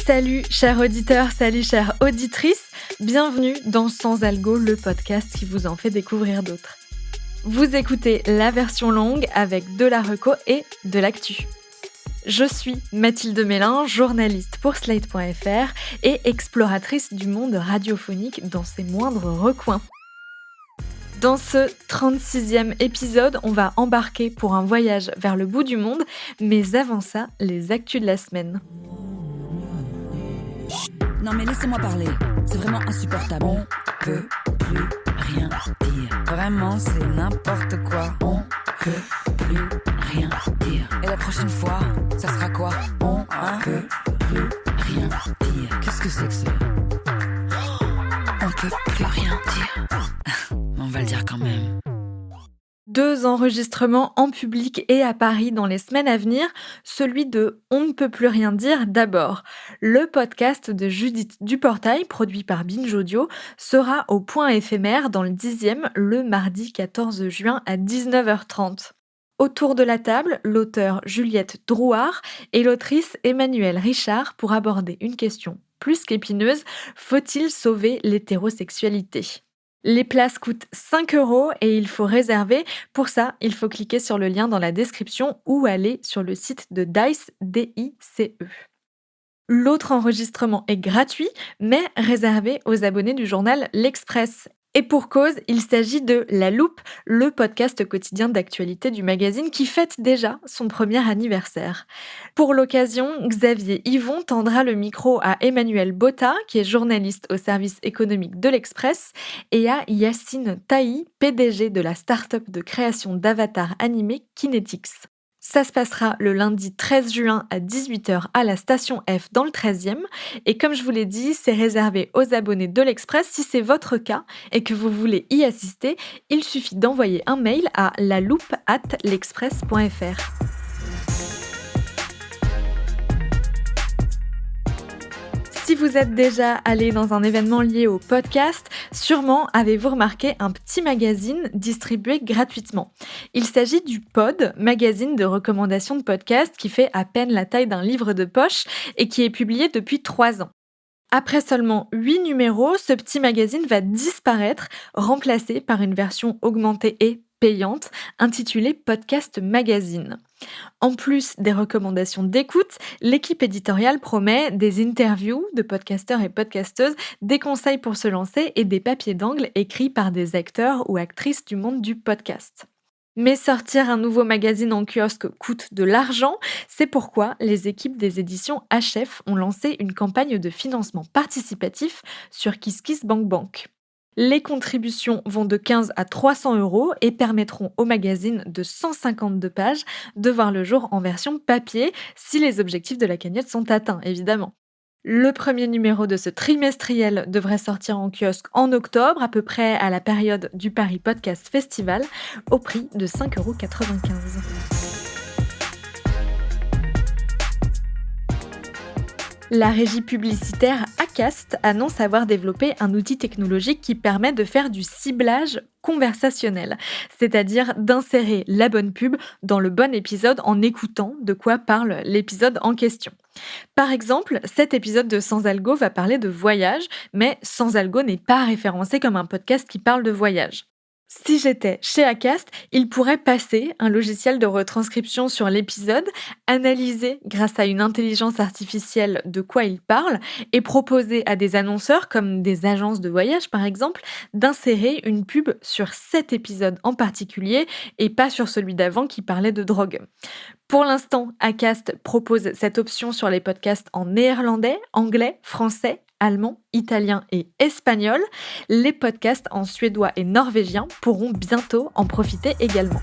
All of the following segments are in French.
Salut chers auditeurs, salut chères auditrices, bienvenue dans Sans Algo, le podcast qui vous en fait découvrir d'autres. Vous écoutez la version longue avec de la reco et de l'actu. Je suis Mathilde Mélin, journaliste pour Slate.fr et exploratrice du monde radiophonique dans ses moindres recoins. Dans ce 36e épisode, on va embarquer pour un voyage vers le bout du monde, mais avant ça, les actus de la semaine. Non mais laissez-moi parler, c'est vraiment insupportable. On peut plus rien dire. Vraiment, c'est n'importe quoi. On peut plus rien dire. Et la prochaine fois, ça sera quoi? On peut plus rien dire. Qu'est-ce que c'est que ça? On peut plus rien dire. On va le dire quand même. 2 enregistrements en public et à Paris dans les semaines à venir, celui de On ne peut plus rien dire d'abord. Le podcast de Judith Duportail, produit par Binge Audio, sera au point éphémère dans le 10e le mardi 14 juin à 19h30. Autour de la table, l'auteure Juliette Drouard et l'autrice Emmanuelle Richard pour aborder une question plus qu'épineuse, faut-il sauver l'hétérosexualité ? Les places coûtent 5 € et il faut réserver. Pour ça, il faut cliquer sur le lien dans la description ou aller sur le site de Dice, DICE. L'autre enregistrement est gratuit, mais réservé aux abonnés du journal L'Express. Et pour cause, il s'agit de La Loupe, le podcast quotidien d'actualité du magazine qui fête déjà son premier anniversaire. Pour l'occasion, Xavier Yvon tendra le micro à Emmanuel Botta, qui est journaliste au service économique de l'Express, et à Yacine Tahi, PDG de la start-up de création d'avatars animés Kinetics. Ça se passera le lundi 13 juin à 18h à la station F dans le 13e. Et comme je vous l'ai dit, c'est réservé aux abonnés de l'Express. Si c'est votre cas et que vous voulez y assister, il suffit d'envoyer un mail à laloupe@l'express.fr. Si vous êtes déjà allé dans un événement lié au podcast, sûrement avez-vous remarqué un petit magazine distribué gratuitement. Il s'agit du Pod, magazine de recommandation de podcast qui fait à peine la taille d'un livre de poche et qui est publié depuis 3 ans. Après seulement 8 numéros, ce petit magazine va disparaître, remplacé par une version augmentée et payante intitulée Podcast Magazine. En plus des recommandations d'écoute, l'équipe éditoriale promet des interviews de podcasteurs et podcasteuses, des conseils pour se lancer et des papiers d'angle écrits par des acteurs ou actrices du monde du podcast. Mais sortir un nouveau magazine en kiosque coûte de l'argent, c'est pourquoi les équipes des éditions HF ont lancé une campagne de financement participatif sur KissKissBankBank. Les contributions vont de 15 à 300 € et permettront au magazine de 152 pages de voir le jour en version papier si les objectifs de la cagnotte sont atteints, évidemment. Le premier numéro de ce trimestriel devrait sortir en kiosque en octobre, à peu près à la période du Paris Podcast Festival, au prix de 5,95 €. La régie publicitaire Acast annonce avoir développé un outil technologique qui permet de faire du ciblage conversationnel, c'est-à-dire d'insérer la bonne pub dans le bon épisode en écoutant de quoi parle l'épisode en question. Par exemple, cet épisode de Sans Algo va parler de voyage, mais Sans Algo n'est pas référencé comme un podcast qui parle de voyage. Si j'étais chez Acast, il pourrait passer un logiciel de retranscription sur l'épisode, analyser grâce à une intelligence artificielle de quoi il parle et proposer à des annonceurs, comme des agences de voyage par exemple, d'insérer une pub sur cet épisode en particulier et pas sur celui d'avant qui parlait de drogue. Pour l'instant, Acast propose cette option sur les podcasts en néerlandais, anglais, français, allemand, italien et espagnol. Les podcasts en suédois et norvégien pourront bientôt en profiter également.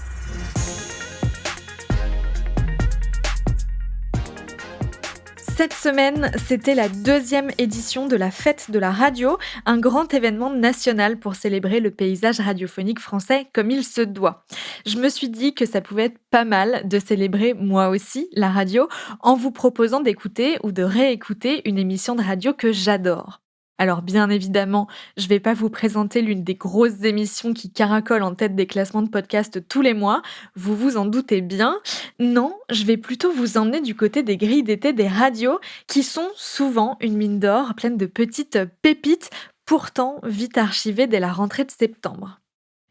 Cette semaine, c'était la 2e édition de la Fête de la radio, un grand événement national pour célébrer le paysage radiophonique français comme il se doit. Je me suis dit que ça pouvait être pas mal de célébrer moi aussi la radio en vous proposant d'écouter ou de réécouter une émission de radio que j'adore. Alors bien évidemment, je vais pas vous présenter l'une des grosses émissions qui caracole en tête des classements de podcasts tous les mois, vous vous en doutez bien. Non, je vais plutôt vous emmener du côté des grilles d'été des radios, qui sont souvent une mine d'or pleine de petites pépites, pourtant vite archivées dès la rentrée de septembre.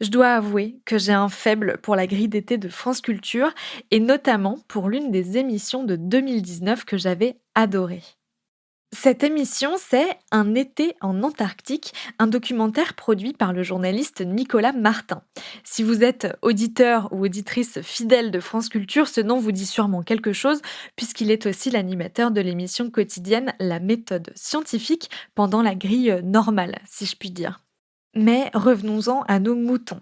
Je dois avouer que j'ai un faible pour la grille d'été de France Culture, et notamment pour l'une des émissions de 2019 que j'avais adorée. Cette émission, c'est Un été en Antarctique, un documentaire produit par le journaliste Nicolas Martin. Si vous êtes auditeur ou auditrice fidèle de France Culture, ce nom vous dit sûrement quelque chose, puisqu'il est aussi l'animateur de l'émission quotidienne La méthode scientifique pendant la grille normale, si je puis dire. Mais revenons-en à nos moutons.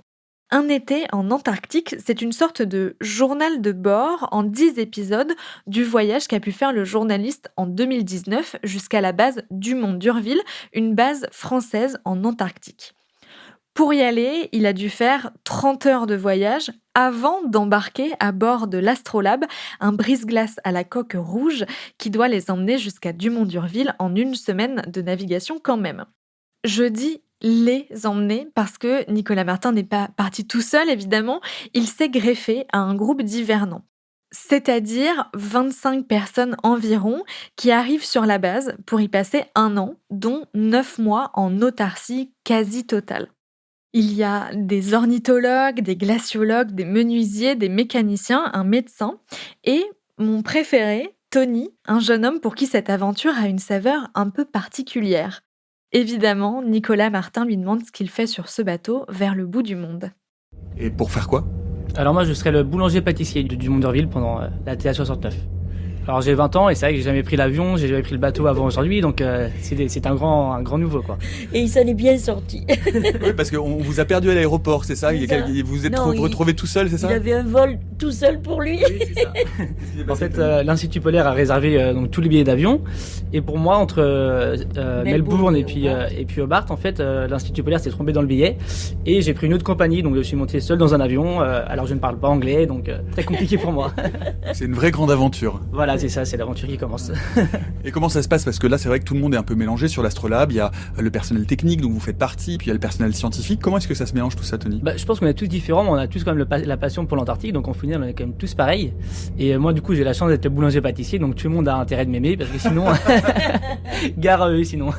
Un été en Antarctique, c'est une sorte de journal de bord en 10 épisodes du voyage qu'a pu faire le journaliste en 2019 jusqu'à la base Dumont d'Urville, une base française en Antarctique. Pour y aller, il a dû faire 30 heures de voyage avant d'embarquer à bord de l'Astrolabe, un brise-glace à la coque rouge qui doit les emmener jusqu'à Dumont d'Urville en une semaine de navigation quand même. Je dis les emmener parce que Nicolas Martin n'est pas parti tout seul, évidemment. Il s'est greffé à un groupe d'hivernants, c'est-à-dire 25 personnes environ qui arrivent sur la base pour y passer un an, dont 9 mois en autarcie quasi totale. Il y a des ornithologues, des glaciologues, des menuisiers, des mécaniciens, un médecin et mon préféré, Tony, un jeune homme pour qui cette aventure a une saveur un peu particulière. Évidemment, Nicolas Martin lui demande ce qu'il fait sur ce bateau vers le bout du monde. Et pour faire quoi? Alors moi, je serai le boulanger-pâtissier du Dumont d'Urville pendant la TA69. Alors j'ai 20 ans et c'est vrai que j'ai jamais pris l'avion, j'ai jamais pris le bateau avant aujourd'hui, donc c'est un grand nouveau, quoi. Et il s'en est bien sorti. Oui, parce qu'on vous a perdu à l'aéroport, c'est ça? C'est ça. Vous êtes Non, retrouvé tout seul, c'est ça? Il avait un vol tout seul pour lui. Oui, c'est ça. En fait, l'Institut Polaire a réservé donc tous les billets d'avion, et pour moi, entre Melbourne et puis Hobart, en fait, l'Institut Polaire s'est trompé dans le billet, et j'ai pris une autre compagnie, donc je suis monté seul dans un avion, alors je ne parle pas anglais, donc très compliqué pour moi. C'est une vraie grande aventure. Voilà, c'est ça, c'est l'aventure qui commence. Et comment ça se passe? Parce que là, c'est vrai que tout le monde est un peu mélangé sur l'Astrolabe. Il y a le personnel technique dont vous faites partie, puis il y a le personnel scientifique. Comment est-ce que ça se mélange tout ça, Tony? Je pense qu'on est tous différents, mais on a tous quand même la passion pour l'Antarctique, donc au final, on est quand même tous pareils. Et moi, du coup, j'ai la chance d'être le boulanger-pâtissier, donc tout le monde a intérêt de m'aimer, parce que sinon, gare à eux, sinon.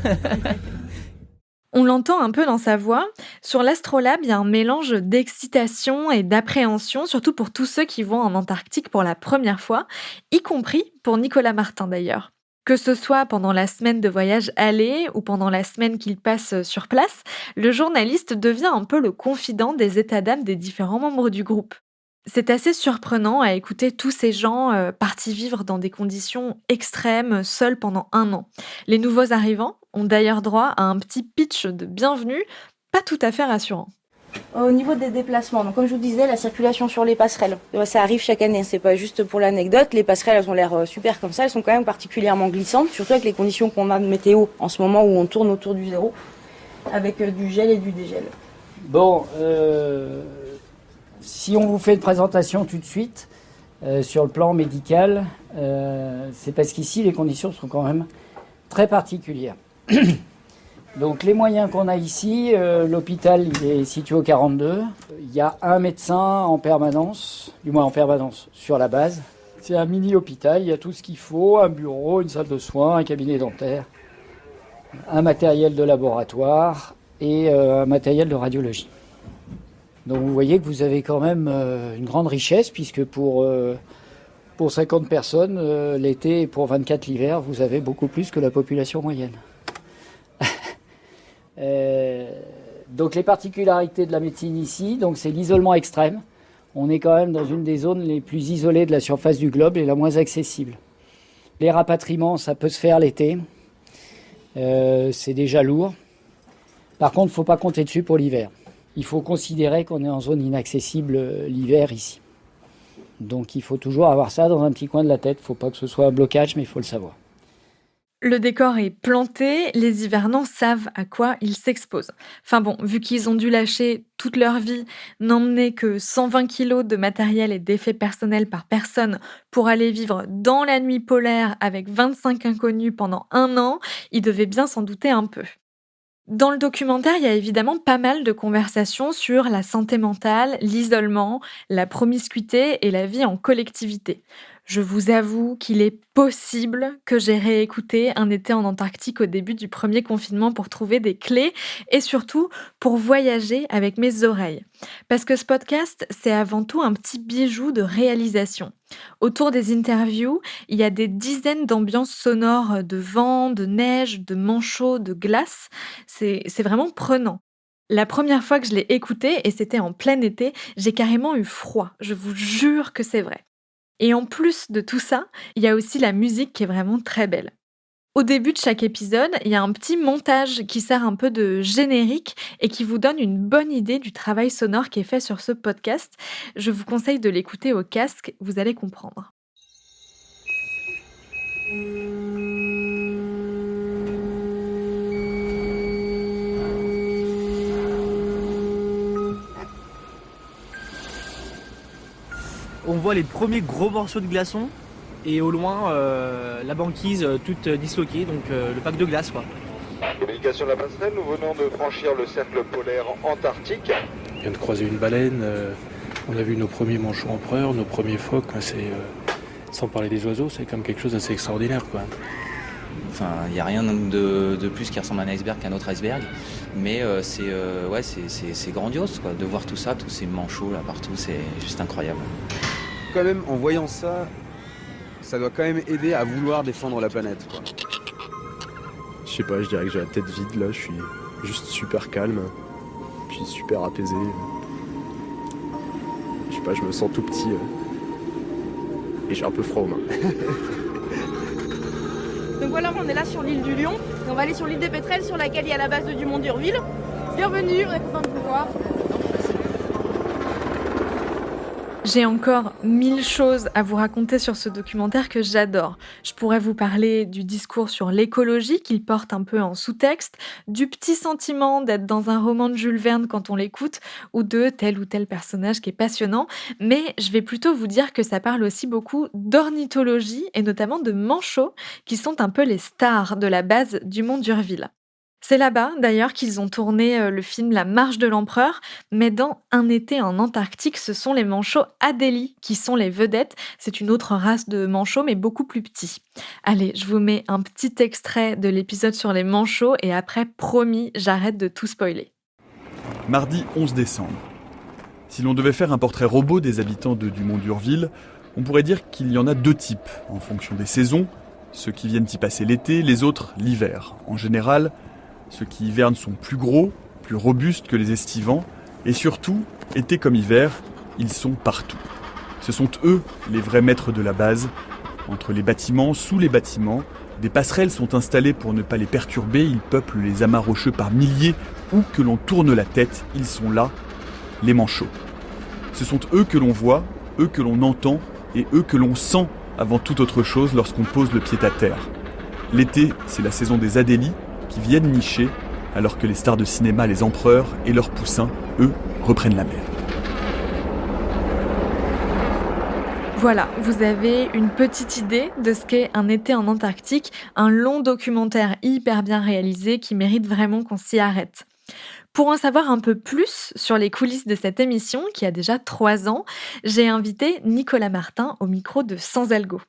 On l'entend un peu dans sa voix. Sur l'Astrolabe, il y a un mélange d'excitation et d'appréhension, surtout pour tous ceux qui vont en Antarctique pour la première fois, y compris pour Nicolas Martin d'ailleurs. Que ce soit pendant la semaine de voyage aller ou pendant la semaine qu'il passe sur place, le journaliste devient un peu le confident des états d'âme des différents membres du groupe. C'est assez surprenant à écouter tous ces gens partis vivre dans des conditions extrêmes, seuls pendant un an. Les nouveaux arrivants ont d'ailleurs droit à un petit pitch de bienvenue, pas tout à fait rassurant. Au niveau des déplacements, donc comme je vous disais, la circulation sur les passerelles, ça arrive chaque année, c'est pas juste pour l'anecdote. Les passerelles, elles ont l'air super comme ça, elles sont quand même particulièrement glissantes, surtout avec les conditions qu'on a de météo en ce moment où on tourne autour du zéro, avec du gel et du dégel. Bon, si on vous fait une présentation tout de suite sur le plan médical, c'est parce qu'ici les conditions sont quand même très particulières. Donc les moyens qu'on a ici, l'hôpital il est situé au 42. Il y a un médecin en permanence, du moins en permanence sur la base. C'est un mini-hôpital, il y a tout ce qu'il faut, un bureau, une salle de soins, un cabinet dentaire, un matériel de laboratoire et un matériel de radiologie. Donc vous voyez que vous avez quand même une grande richesse puisque pour 50 personnes l'été et pour 24 l'hiver, vous avez beaucoup plus que la population moyenne. Donc les particularités de la médecine ici, donc c'est l'isolement extrême. On est quand même dans une des zones les plus isolées de la surface du globe et la moins accessible. Les rapatriements, ça peut se faire l'été. C'est déjà lourd. Par contre, il ne faut pas compter dessus pour l'hiver. Il faut considérer qu'on est en zone inaccessible l'hiver ici. Donc il faut toujours avoir ça dans un petit coin de la tête. Il ne faut pas que ce soit un blocage, mais il faut le savoir. Le décor est planté, les hivernants savent à quoi ils s'exposent. Enfin bon, vu qu'ils ont dû lâcher toute leur vie, n'emmener que 120 kilos de matériel et d'effets personnels par personne pour aller vivre dans la nuit polaire avec 25 inconnus pendant un an, ils devaient bien s'en douter un peu. Dans le documentaire, il y a évidemment pas mal de conversations sur la santé mentale, l'isolement, la promiscuité et la vie en collectivité. Je vous avoue qu'il est possible que j'ai réécouté Un été en Antarctique au début du premier confinement pour trouver des clés et surtout pour voyager avec mes oreilles. Parce que ce podcast, c'est avant tout un petit bijou de réalisation. Autour des interviews, il y a des dizaines d'ambiances sonores de vent, de neige, de manchots, de glace. C'est vraiment prenant. La première fois que je l'ai écouté, et c'était en plein été, j'ai carrément eu froid. Je vous jure que c'est vrai. Et en plus de tout ça, il y a aussi la musique qui est vraiment très belle. Au début de chaque épisode, il y a un petit montage qui sert un peu de générique et qui vous donne une bonne idée du travail sonore qui est fait sur ce podcast. Je vous conseille de l'écouter au casque, vous allez comprendre. On voit les premiers gros morceaux de glaçons et au loin la banquise toute disloquée, donc le pack de glace quoi. Communication de la passerelle, nous venons de franchir le cercle polaire antarctique. On vient de croiser une baleine, on a vu nos premiers manchots empereurs, nos premiers phoques, sans parler des oiseaux, c'est quand même quelque chose d'assez extraordinaire quoi. Enfin, il n'y a rien de plus qui ressemble à un iceberg qu'un autre iceberg, mais c'est grandiose quoi, de voir tout ça, tous ces manchots là partout, c'est juste incroyable. Quand même, en voyant ça, ça doit quand même aider à vouloir défendre la planète, quoi. Je sais pas, je dirais que j'ai la tête vide là, je suis juste super calme, puis super apaisé. Je sais pas, je me sens tout petit et j'ai un peu froid aux mains. Donc voilà, on est là sur l'île du Lion. Et on va aller sur l'île des Pétrels sur laquelle il y a la base de Dumont d'Urville. Bienvenue, on est content de vous voir. J'ai encore 1000 choses à vous raconter sur ce documentaire que j'adore. Je pourrais vous parler du discours sur l'écologie qu'il porte un peu en sous-texte, du petit sentiment d'être dans un roman de Jules Verne quand on l'écoute, ou de tel ou tel personnage qui est passionnant, mais je vais plutôt vous dire que ça parle aussi beaucoup d'ornithologie et notamment de manchots, qui sont un peu les stars de la base Dumont d'Urville. C'est là-bas, d'ailleurs, qu'ils ont tourné le film La Marche de l'Empereur, mais dans Un été en Antarctique, ce sont les manchots Adélie qui sont les vedettes. C'est une autre race de manchots, mais beaucoup plus petits. Allez, je vous mets un petit extrait de l'épisode sur les manchots et après, promis, j'arrête de tout spoiler. Mardi 11 décembre. Si l'on devait faire un portrait robot des habitants de Dumont d'Urville, on pourrait dire qu'il y en a deux types, en fonction des saisons, ceux qui viennent y passer l'été, les autres l'hiver. En général, ceux qui hivernent sont plus gros, plus robustes que les estivants, et surtout, été comme hiver, ils sont partout. Ce sont eux les vrais maîtres de la base. Entre les bâtiments, sous les bâtiments, des passerelles sont installées pour ne pas les perturber, ils peuplent les amas rocheux par milliers, où que l'on tourne la tête, ils sont là, les manchots. Ce sont eux que l'on voit, eux que l'on entend, et eux que l'on sent avant toute autre chose lorsqu'on pose le pied à terre. L'été, c'est la saison des adélies, qui viennent nicher, alors que les stars de cinéma, les empereurs et leurs poussins, eux, reprennent la mer. Voilà, vous avez une petite idée de ce qu'est Un été en Antarctique, un long documentaire hyper bien réalisé qui mérite vraiment qu'on s'y arrête. Pour en savoir un peu plus sur les coulisses de cette émission, qui a déjà 3 ans, j'ai invité Nicolas Martin au micro de Sans Algo.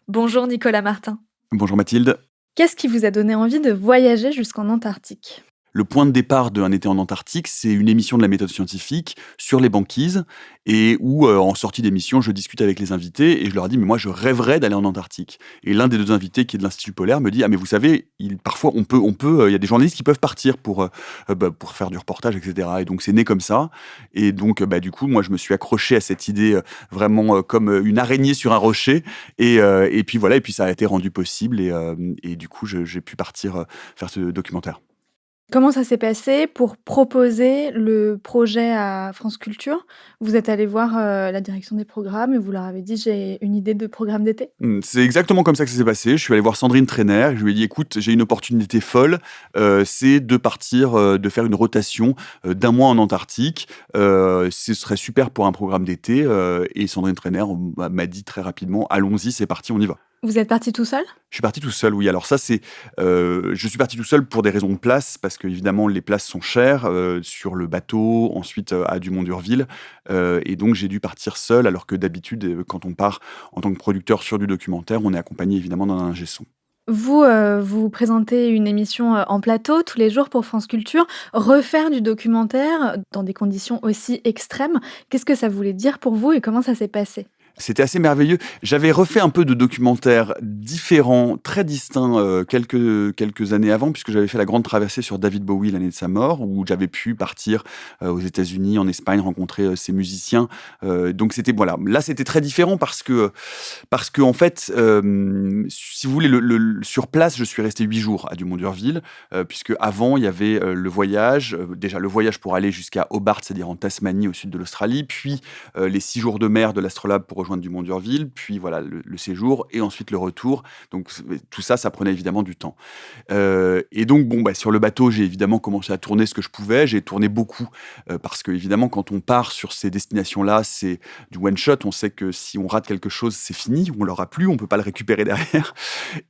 Bonjour Nicolas Martin. Bonjour Mathilde. Qu'est-ce qui vous a donné envie de voyager jusqu'en Antarctique ? Le point de départ de Un été en Antarctique, c'est une émission de la méthode scientifique sur les banquises et où, en sortie d'émission, je discute avec les invités et je leur dis « mais moi, je rêverais d'aller en Antarctique ». Et l'un des deux invités, qui est de l'Institut polaire, me dit « ah mais vous savez, parfois, il y a des journalistes qui peuvent partir pour faire du reportage, etc. » Et donc, c'est né comme ça. Et donc, du coup, moi, je me suis accroché à cette idée vraiment comme une araignée sur un rocher. Et puis voilà, et puis ça a été rendu possible et du coup, j'ai pu partir faire ce documentaire. Comment ça s'est passé pour proposer le projet à France Culture ? Vous êtes allé voir la direction des programmes et vous leur avez dit « j'ai une idée de programme d'été ». C'est exactement comme ça que ça s'est passé. Je suis allé voir Sandrine Trainer, je lui ai dit « écoute, j'ai une opportunité folle, c'est de partir, de faire une rotation d'1 mois en Antarctique. Ce serait super pour un programme d'été. » Et Sandrine Trainer m'a dit très rapidement « allons-y, c'est parti, on y va ». Vous êtes parti tout seul? Je suis parti tout seul, oui. Alors ça, je suis parti tout seul pour des raisons de place, parce qu'évidemment, les places sont chères sur le bateau, ensuite à Dumont d'Urville. Et donc, j'ai dû partir seul, alors que d'habitude, quand on part en tant que producteur sur du documentaire, on est accompagné évidemment d'un ingé son. Vous, vous présentez une émission, en plateau tous les jours pour France Culture. Refaire du documentaire dans des conditions aussi extrêmes, qu'est-ce que ça voulait dire pour vous et comment ça s'est passé? C'était assez merveilleux. J'avais refait un peu de documentaires différents, très distincts, quelques années avant, puisque j'avais fait la grande traversée sur David Bowie l'année de sa mort, où j'avais pu partir aux États-Unis, en Espagne, rencontrer ces musiciens. Donc c'était voilà, là c'était très différent parce que en fait, si vous voulez, sur place, je suis resté 8 jours à Dumont d'Urville, puisque avant il y avait le voyage, déjà le voyage pour aller jusqu'à Hobart, c'est-à-dire en Tasmanie, au sud de l'Australie, puis les 6 jours de mer de l'Astrolabe pour rejoindre Dumont d'Urville, puis voilà le séjour et ensuite le retour. Donc tout ça, ça prenait évidemment du temps. Et donc sur le bateau, j'ai évidemment commencé à tourner ce que je pouvais. J'ai tourné beaucoup parce que évidemment, quand on part sur ces destinations-là, c'est du one shot. On sait que si on rate quelque chose, c'est fini, on l'aura plus, on peut pas le récupérer derrière.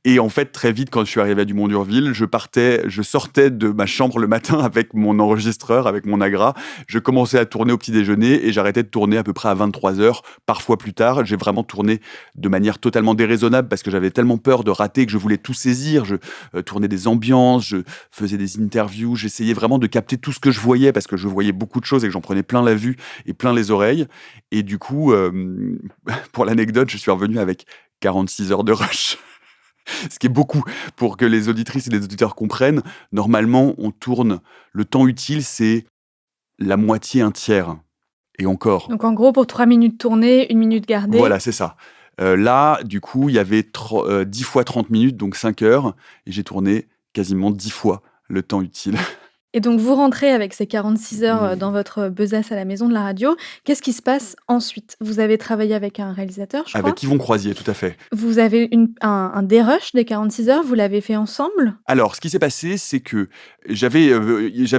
Et en fait, très vite, quand je suis arrivé à Dumont d'Urville, je sortais de ma chambre le matin avec mon enregistreur, avec mon agra. Je commençais à tourner au petit déjeuner et j'arrêtais de tourner à peu près à 23h, parfois plus tard. J'ai vraiment tourné de manière totalement déraisonnable parce que j'avais tellement peur de rater que je voulais tout saisir. Je tournais des ambiances, je faisais des interviews, j'essayais vraiment de capter tout ce que je voyais parce que je voyais beaucoup de choses et que j'en prenais plein la vue et plein les oreilles. Et du coup, pour l'anecdote, je suis revenu avec 46 heures de rush. Ce qui est beaucoup pour que les auditrices et les auditeurs comprennent. Normalement, on tourne, le temps utile, c'est la moitié, un tiers. Et encore. Donc en gros, pour 3 minutes tournées, 1 minute gardée. Voilà, c'est ça. Là, du coup, il y avait 10 fois 30 minutes, donc 5 heures. Et j'ai tourné quasiment 10 fois le temps utile. Et donc vous rentrez avec ces 46 heures, dans votre besace à la maison de la radio. Qu'est-ce qui se passe ensuite? Vous avez travaillé avec un réalisateur, je crois? Avec Yvon Croisier, tout à fait. Vous avez un dérush des 46 heures, vous l'avez fait ensemble? Alors, ce qui s'est passé, c'est que j'avais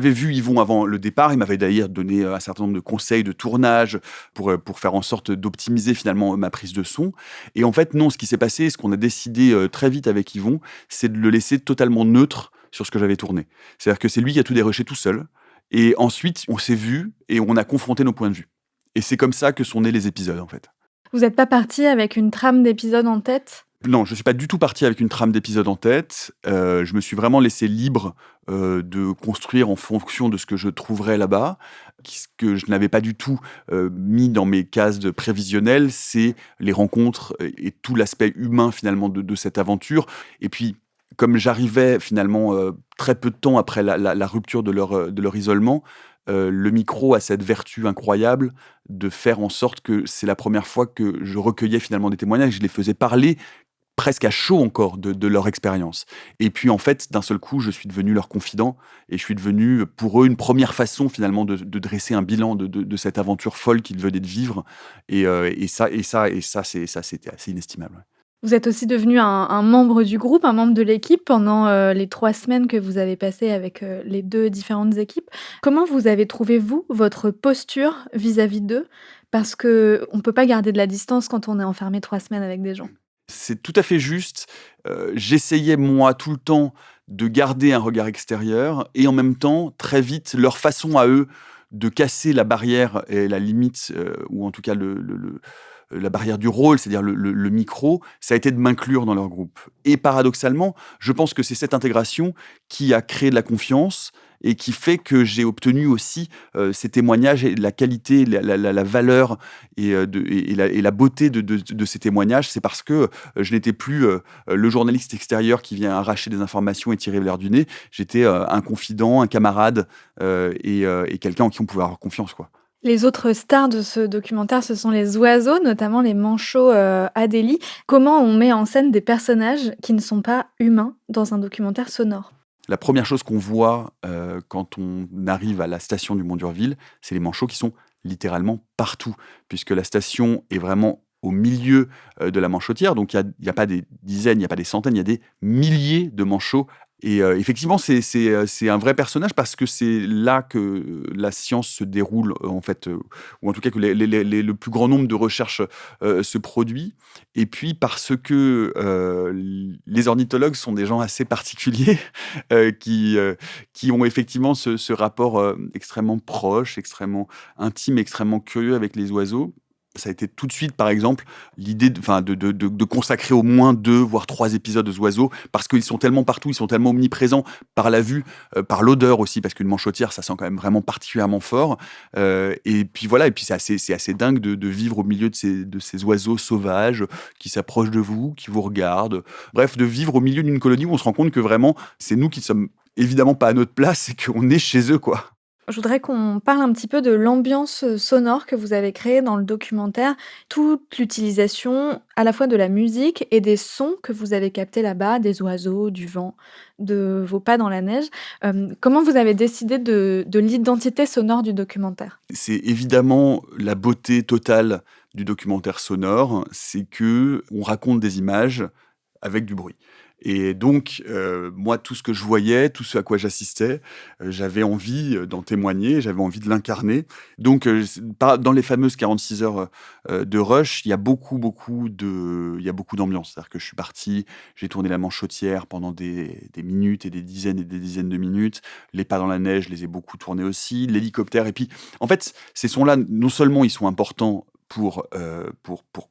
vu Yvon avant le départ. Il m'avait d'ailleurs donné un certain nombre de conseils de tournage pour faire en sorte d'optimiser finalement ma prise de son. Et en fait, non, ce qui s'est passé, ce qu'on a décidé très vite avec Yvon, c'est de le laisser totalement neutre sur ce que j'avais tourné. C'est-à-dire que c'est lui qui a tout dérushé tout seul. Et ensuite, on s'est vus et on a confronté nos points de vue. Et c'est comme ça que sont nés les épisodes, en fait. Vous n'êtes pas parti avec une trame d'épisode en tête? Non, je ne suis pas du tout parti avec une trame d'épisode en tête. Je me suis vraiment laissé libre de construire en fonction de ce que je trouverais là-bas. Ce que je n'avais pas du tout mis dans mes cases de prévisionnel, c'est les rencontres et tout l'aspect humain finalement de cette aventure. Et puis, comme j'arrivais finalement très peu de temps après la rupture de leur isolement, le micro a cette vertu incroyable de faire en sorte que c'est la première fois que je recueillais finalement des témoignages, je les faisais parler presque à chaud encore de leur expérience. Et puis en fait, d'un seul coup, je suis devenu leur confident et je suis devenu pour eux une première façon finalement de dresser un bilan de cette aventure folle qu'ils venaient de vivre. Et ça, c'était assez inestimable. Vous êtes aussi devenu un membre du groupe, un membre de l'équipe pendant les 3 semaines que vous avez passées avec les 2 différentes équipes. Comment vous avez trouvé, vous, votre posture vis-à-vis d'eux? Parce qu'on ne peut pas garder de la distance quand on est enfermé 3 semaines avec des gens. C'est tout à fait juste. J'essayais, moi, tout le temps, de garder un regard extérieur et en même temps, très vite, leur façon à eux de casser la barrière et la limite, ou en tout cas la barrière du rôle, c'est-à-dire le micro, ça a été de m'inclure dans leur groupe. Et paradoxalement, je pense que c'est cette intégration qui a créé de la confiance et qui fait que j'ai obtenu aussi ces témoignages et la qualité, la valeur et la beauté de ces témoignages. C'est parce que je n'étais plus le journaliste extérieur qui vient arracher des informations et tirer l'air du nez. J'étais un confident, un camarade et quelqu'un en qui on pouvait avoir confiance, quoi. Les autres stars de ce documentaire, ce sont les oiseaux, notamment les manchots Adélie. Comment on met en scène des personnages qui ne sont pas humains dans un documentaire sonore? La première chose qu'on voit quand on arrive à la station du Mont d'Urville, c'est les manchots qui sont littéralement partout, puisque la station est vraiment au milieu de la manchotière. Donc il n'y a pas des dizaines, il n'y a pas des centaines, il y a des milliers de manchots Et effectivement, c'est un vrai personnage parce que c'est là que la science se déroule, en fait, ou en tout cas que le plus grand nombre de recherches se produit. Et puis parce que les ornithologues sont des gens assez particuliers qui ont effectivement ce rapport extrêmement proche, extrêmement intime, extrêmement curieux avec les oiseaux. Ça a été tout de suite, par exemple, l'idée de consacrer au moins 2, voire 3 épisodes aux oiseaux, parce qu'ils sont tellement partout, ils sont tellement omniprésents par la vue, par l'odeur aussi, parce qu'une manchotière, ça sent quand même vraiment particulièrement fort. Et puis voilà, et puis c'est assez dingue de vivre au milieu de ces oiseaux sauvages qui s'approchent de vous, qui vous regardent. Bref, de vivre au milieu d'une colonie où on se rend compte que vraiment, c'est nous qui sommes évidemment pas à notre place et qu'on est chez eux, quoi. Je voudrais qu'on parle un petit peu de l'ambiance sonore que vous avez créée dans le documentaire, toute l'utilisation à la fois de la musique et des sons que vous avez captés là-bas, des oiseaux, du vent, de vos pas dans la neige. Comment vous avez décidé de l'identité sonore du documentaire? C'est évidemment la beauté totale du documentaire sonore, c'est que on raconte des images avec du bruit. Et donc, moi, tout ce que je voyais, tout ce à quoi j'assistais, j'avais envie d'en témoigner, j'avais envie de l'incarner. Donc, dans les fameuses 46 heures de rush, il y a beaucoup d'ambiance. C'est-à-dire que je suis parti, j'ai tourné la Manchotière pendant des minutes et des dizaines de minutes. Les pas dans la neige, je les ai beaucoup tournés aussi. L'hélicoptère. Et puis, en fait, ces sons-là, non seulement ils sont importants pour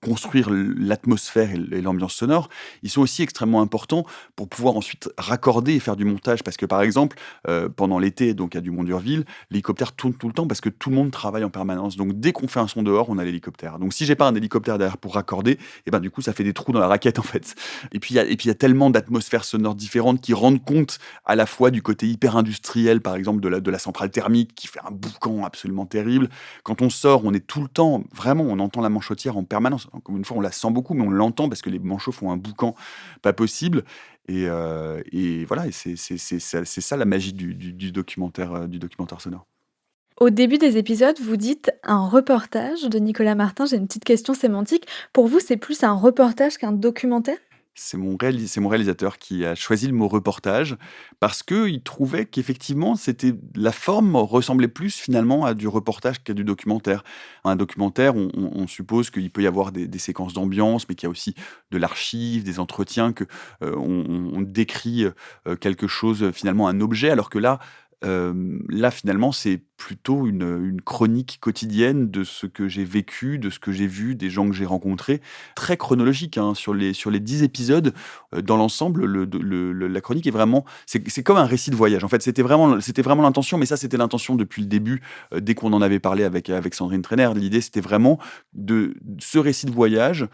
construire l'atmosphère et l'ambiance sonore, ils sont aussi extrêmement importants pour pouvoir ensuite raccorder et faire du montage. Parce que, par exemple, pendant l'été, donc à Dumont d'Urville, l'hélicoptère tourne tout le temps parce que tout le monde travaille en permanence. Donc, dès qu'on fait un son dehors, on a l'hélicoptère. Donc, si j'ai pas un hélicoptère derrière pour raccorder, et ben, du coup, ça fait des trous dans la raquette, en fait. Et puis, il y a tellement d'atmosphères sonores différentes qui rendent compte à la fois du côté hyper industriel, par exemple, de la centrale thermique qui fait un boucan absolument terrible. Quand on sort, on est tout le temps, vraiment, on entend la manchotière en permanence. Encore une fois, on la sent beaucoup, mais on l'entend parce que les manchots font un boucan pas possible. Et voilà, et c'est ça la magie du documentaire sonore. Au début des épisodes, vous dites un reportage de Nicolas Martin. J'ai une petite question sémantique. Pour vous, c'est plus un reportage qu'un documentaire? C'est mon réalisateur qui a choisi le mot reportage parce qu'il trouvait qu'effectivement, la forme ressemblait plus finalement à du reportage qu'à du documentaire. Un documentaire, on suppose qu'il peut y avoir des séquences d'ambiance, mais qu'il y a aussi de l'archive, des entretiens, que on décrit quelque chose, finalement un objet, alors que là, finalement, c'est plutôt une chronique quotidienne de ce que j'ai vécu, de ce que j'ai vu, des gens que j'ai rencontrés. Très chronologique, hein, sur les 10 épisodes, dans l'ensemble, la chronique est vraiment... C'est comme un récit de voyage. En fait, c'était vraiment l'intention, mais ça, c'était l'intention depuis le début, dès qu'on en avait parlé avec Sandrine Trainer. L'idée, c'était vraiment de ce récit de voyage,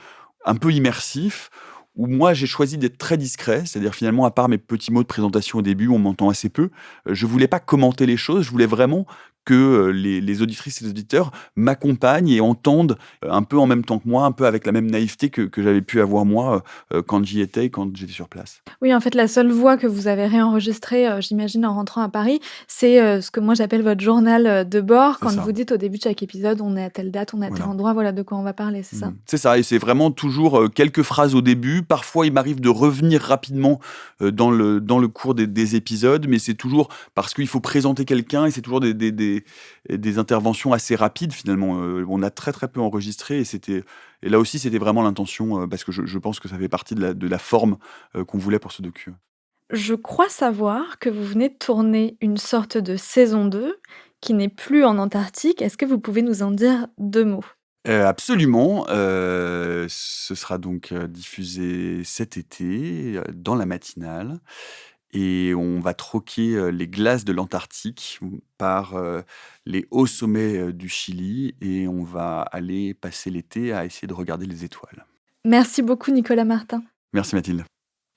un peu immersif, où moi j'ai choisi d'être très discret, c'est-à-dire finalement, à part mes petits mots de présentation au début, on m'entend assez peu, je voulais pas commenter les choses, je voulais vraiment que les auditrices et les auditeurs m'accompagnent et entendent un peu en même temps que moi, un peu avec la même naïveté que j'avais pu avoir moi quand j'y étais, quand j'étais sur place. Oui, en fait, la seule voix que vous avez réenregistrée, j'imagine, en rentrant à Paris, c'est ce que moi j'appelle votre journal de bord. Quand vous dites au début de chaque épisode, on est à telle date, on est à tel endroit, voilà de quoi on va parler, c'est ça? C'est ça, et c'est vraiment toujours quelques phrases au début. Parfois, il m'arrive de revenir rapidement dans le cours des épisodes, mais c'est toujours parce qu'il faut présenter quelqu'un et c'est toujours des interventions assez rapides finalement. On a très très peu enregistré et là aussi c'était vraiment l'intention parce que je pense que ça fait partie de la forme qu'on voulait pour ce docu. Je crois savoir que vous venez de tourner une sorte de saison 2 qui n'est plus en Antarctique. Est-ce que vous pouvez nous en dire 2 mots? Absolument, ce sera donc diffusé cet été, dans la matinale. Et on va troquer les glaces de l'Antarctique par les hauts sommets du Chili et on va aller passer l'été à essayer de regarder les étoiles. Merci beaucoup Nicolas Martin. Merci Mathilde.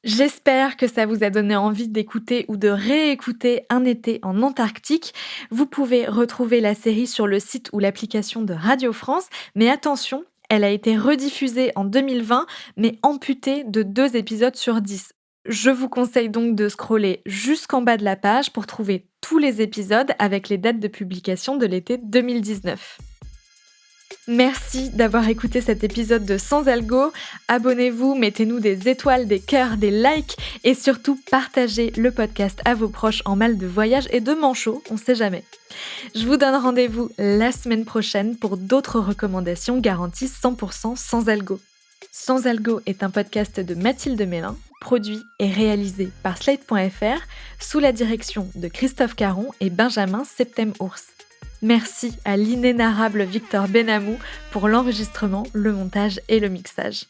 J'espère que ça vous a donné envie d'écouter ou de réécouter Un été en Antarctique. Vous pouvez retrouver la série sur le site ou l'application de Radio France, mais attention, elle a été rediffusée en 2020, mais amputée de 2 épisodes sur 10. Je vous conseille donc de scroller jusqu'en bas de la page pour trouver tous les épisodes avec les dates de publication de l'été 2019. Merci d'avoir écouté cet épisode de Sans Algo. Abonnez-vous, mettez-nous des étoiles, des cœurs, des likes et surtout partagez le podcast à vos proches en mal de voyage et de manchots, on sait jamais. Je vous donne rendez-vous la semaine prochaine pour d'autres recommandations garanties 100% sans algo. Sans Algo est un podcast de Mathilde Mélin, produit et réalisé par Slate.fr sous la direction de Christophe Caron et Benjamin Septem-Ours. Merci à l'inénarrable Victor Benamou pour l'enregistrement, le montage et le mixage.